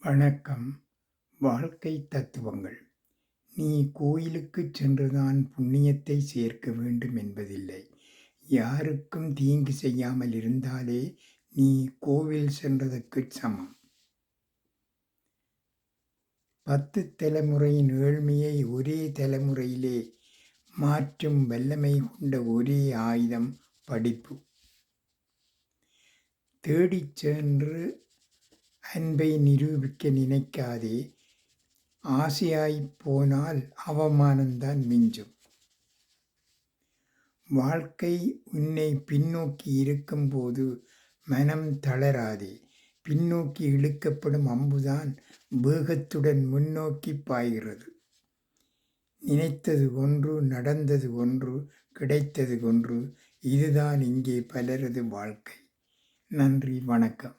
வணக்கம். வாழ்க்கை தத்துவங்கள். நீ கோயிலுக்குச் சென்றுதான் புண்ணியத்தை சேர்க்க வேண்டும் என்பதில்லை. யாருக்கும் தீங்கு செய்யாமல் இருந்தாலே நீ கோவில் சென்றதற்குச் சமம். 10 தலைமுறையின் ஏழ்மையை ஒரே தலைமுறையிலே மாற்றும் வல்லமை கொண்ட ஒரே ஆயுதம் படிப்பு. தேடிச் சென்று அன்பை நிரூபிக்க நினைக்காதே. ஆசையாய்ப் போனால் அவமானம்தான் மிஞ்சும். வாழ்க்கை உன்னை பின்னோக்கி இருக்கும்போது மனம் தளராதே. பின்னோக்கி இழுக்கப்படும் அம்புதான் வேகத்துடன் முன்னோக்கி பாய்கிறது. நினைத்தது ஒன்று, நடந்தது ஒன்று, கிடைத்தது ஒன்று. இதுதான் இங்கே பலரது வாழ்க்கை. நன்றி, வணக்கம்.